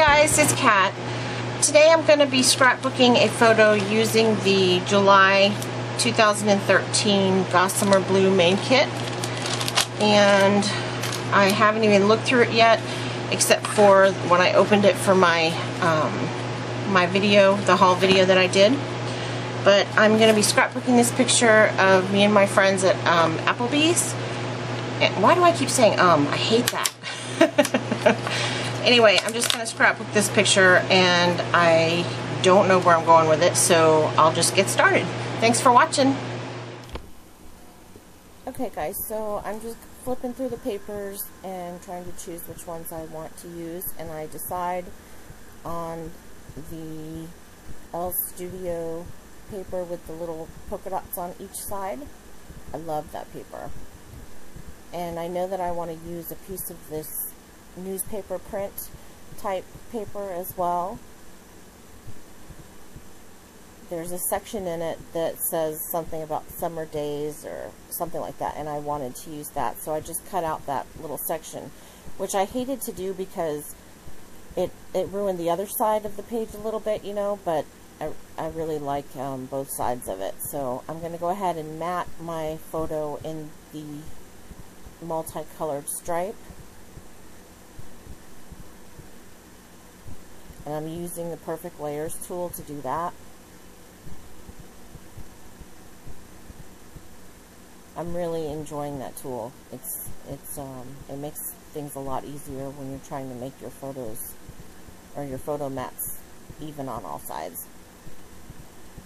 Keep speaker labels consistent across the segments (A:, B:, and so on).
A: guys, it's Kat. Today I'm going to be scrapbooking a photo using the July 2013 Gossamer Blue main kit. And I haven't even looked through it yet, except for when I opened it for my my video, the haul video that I did. But I'm going to be scrapbooking this picture of me and my friends at Applebee's. And why do I keep saying I hate that. Anyway, I'm just going to scrapbook this picture, and I don't know where I'm going with it, so I'll just get started. Thanks for watching. Okay guys, so I'm just flipping through the papers and trying to choose which ones I want to use, and I decide on the L Studio paper with the little polka dots on each side. I love that paper. And I know that I want to use a piece of this newspaper print type paper as well. There's a section in it that says something about summer days or something like that, and I wanted to use that, so I just cut out that little section, which I hated to do because it ruined the other side of the page a little bit, you know, but I really like both sides of it. So I'm going to go ahead and mat my photo in the multicolored stripe. And I'm using the Perfect Layers tool to do that. I'm really enjoying that tool. It makes things a lot easier when you're trying to make your photos or your photo mats even on all sides.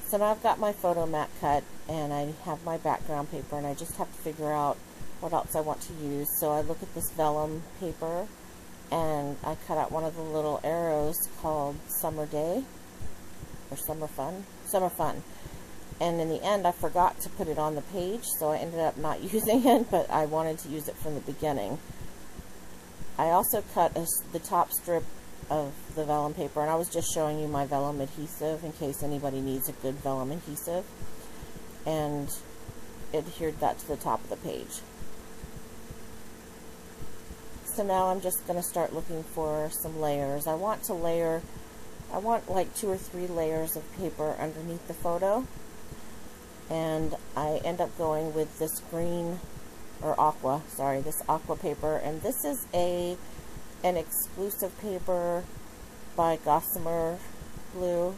A: So now I've got my photo mat cut, and I have my background paper, and I just have to figure out what else I want to use. So I look at this vellum paper, and I cut out one of the little arrows called Summer Day, or Summer Fun. And in the end, I forgot to put it on the page, so I ended up not using it, but I wanted to use it from the beginning. I also cut the top strip of the vellum paper, and I was just showing you my vellum adhesive in case anybody needs a good vellum adhesive, and adhered that to the top of the page. So now I'm just going to start looking for some layers. I want like 2 or 3 layers of paper underneath the photo, and I end up going with this green, or aqua, sorry, this aqua paper, and this is an exclusive paper by Gossamer Blue.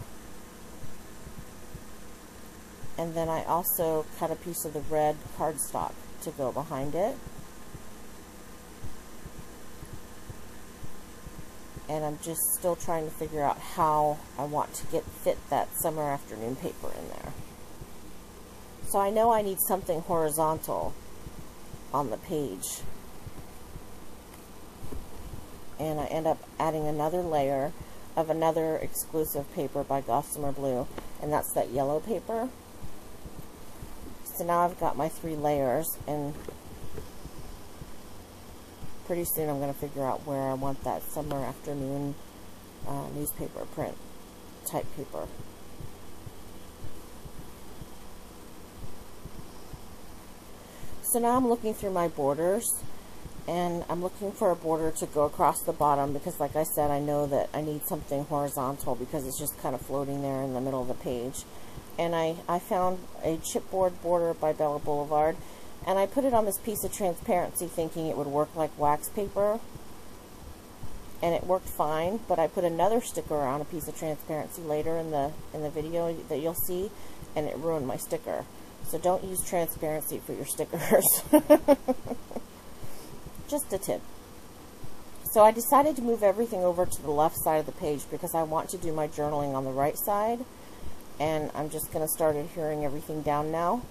A: And then I also cut a piece of the red cardstock to go behind it. And I'm just still trying to figure out how I want to fit that summer afternoon paper in there. So I know I need something horizontal on the page. And I end up adding another layer of another exclusive paper by Gossamer Blue, and that's that yellow paper. So now I've got my 3 layers, and pretty soon I'm going to figure out where I want that summer afternoon newspaper print type paper. So now I'm looking through my borders, and I'm looking for a border to go across the bottom because, like I said, I know that I need something horizontal because it's just kind of floating there in the middle of the page. And I found a chipboard border by Bella Boulevard, and I put it on this piece of transparency thinking it would work like wax paper, and it worked fine, but I put another sticker on a piece of transparency later in the video that you'll see, and it ruined my sticker. So don't use transparency for your stickers. Just a tip. So I decided to move everything over to the left side of the page because I want to do my journaling on the right side, and I'm just going to start adhering everything down now.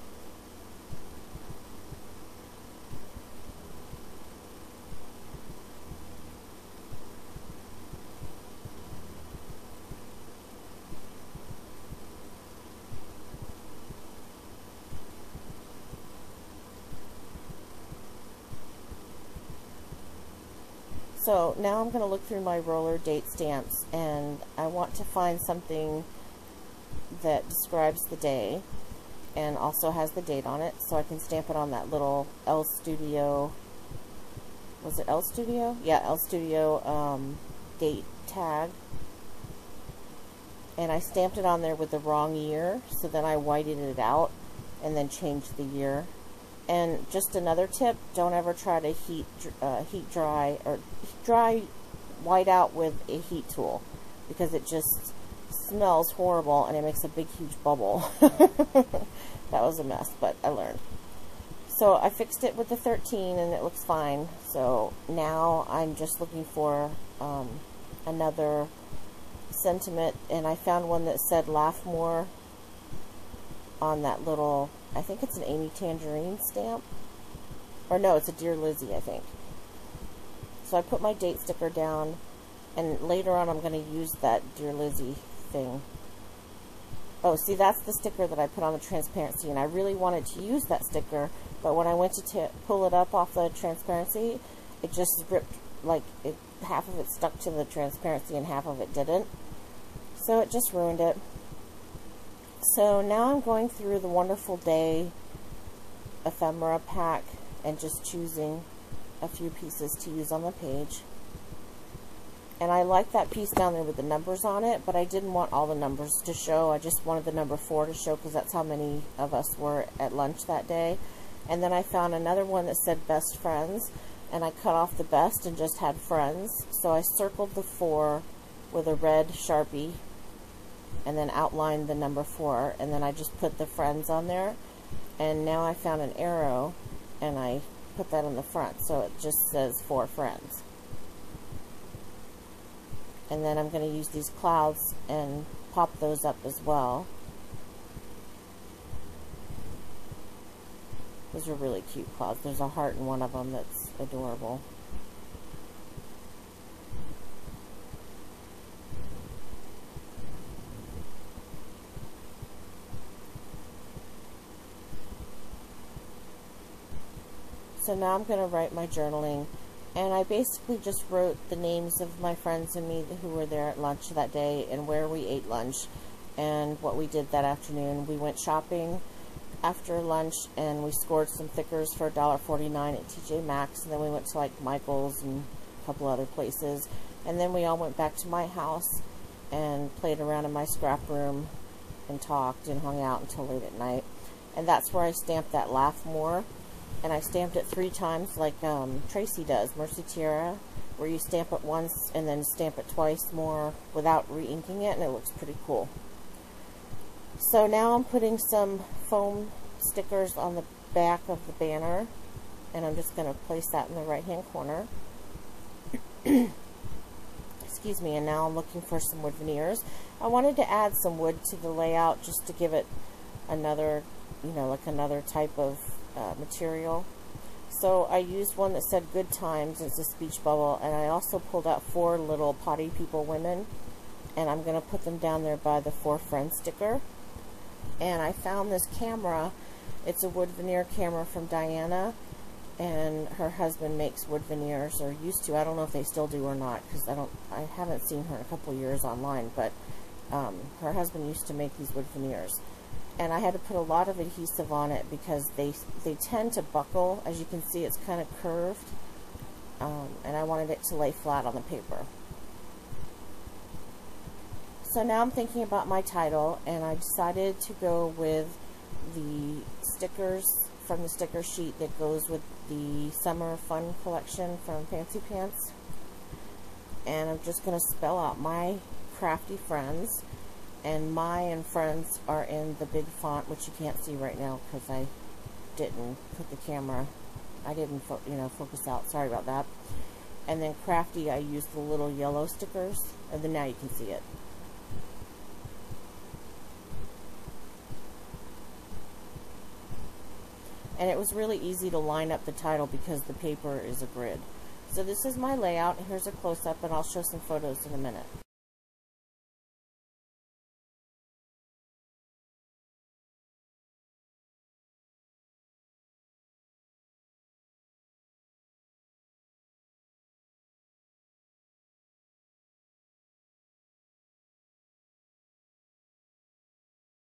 A: So now I'm going to look through my roller date stamps, and I want to find something that describes the day and also has the date on it, so I can stamp it on that little L Studio, was it L Studio? Yeah, L Studio date tag, and I stamped it on there with the wrong year, so then I whited it out and then changed the year. And just another tip, don't ever try to heat dry or dry white out with a heat tool, because it just smells horrible and it makes a big huge bubble. That was a mess, but I learned. So I fixed it with the 13 and it looks fine. So now I'm just looking for another sentiment, and I found one that said laugh more on that little, I think it's an Amy Tangerine stamp, or no, it's a Dear Lizzie, I think. So I put my date sticker down, and later on I'm going to use that Dear Lizzie thing. Oh, see, that's the sticker that I put on the transparency, and I really wanted to use that sticker, but when I went to pull it up off the transparency, it just ripped, like, half of it stuck to the transparency and half of it didn't. So it just ruined it. So now I'm going through the Wonderful Day ephemera pack and just choosing a few pieces to use on the page. And I like that piece down there with the numbers on it, but I didn't want all the numbers to show. I just wanted the number 4 to show, because that's how many of us were at lunch that day. And then I found another one that said best friends, and I cut off the best and just had friends. So I circled the 4 with a red Sharpie and then outlined the number 4, and then I just put the friends on there. And now I found an arrow and I put that in the front, so it just says 4 friends. And then I'm going to use these clouds and pop those up as well. Those are really cute clouds. There's a heart in one of them that's adorable. So now I'm going to write my journaling, and I basically just wrote the names of my friends and me who were there at lunch that day, and where we ate lunch, and what we did that afternoon. We went shopping after lunch, and we scored some thickers for $1.49 at TJ Maxx, and then we went to like Michael's and a couple other places, and then we all went back to my house and played around in my scrap room and talked and hung out until late at night. And that's where I stamped that laugh more. And I stamped it 3 times like Tracy does, Mercy Tiara, where you stamp it once and then stamp it twice more without re-inking it, and it looks pretty cool. So now I'm putting some foam stickers on the back of the banner, and I'm just going to place that in the right hand corner. Excuse me. And now I'm looking for some wood veneers. I wanted to add some wood to the layout just to give it another, you know, like another type of material. So I used one that said good times. It's a speech bubble, and I also pulled out 4 little potty people women, and I'm going to put them down there by the 4 friends sticker. And I found this camera. It's a wood veneer camera from Diana, and her husband makes wood veneers, or used to. I don't know if they still do or not, because I haven't seen her in a couple of years online, but her husband used to make these wood veneers. And I had to put a lot of adhesive on it because they tend to buckle. As you can see, it's kind of curved, and I wanted it to lay flat on the paper. So now I'm thinking about my title, and I decided to go with the stickers from the sticker sheet that goes with the Summer Fun collection from Fancy Pants. And I'm just going to spell out my crafty friends. And my and friends are in the big font, which you can't see right now because I didn't put the camera, I didn't focus out, sorry about that. And then Crafty, I used the little yellow stickers, and then now you can see it. And it was really easy to line up the title because the paper is a grid. So this is my layout. Here's a close-up, and I'll show some photos in a minute.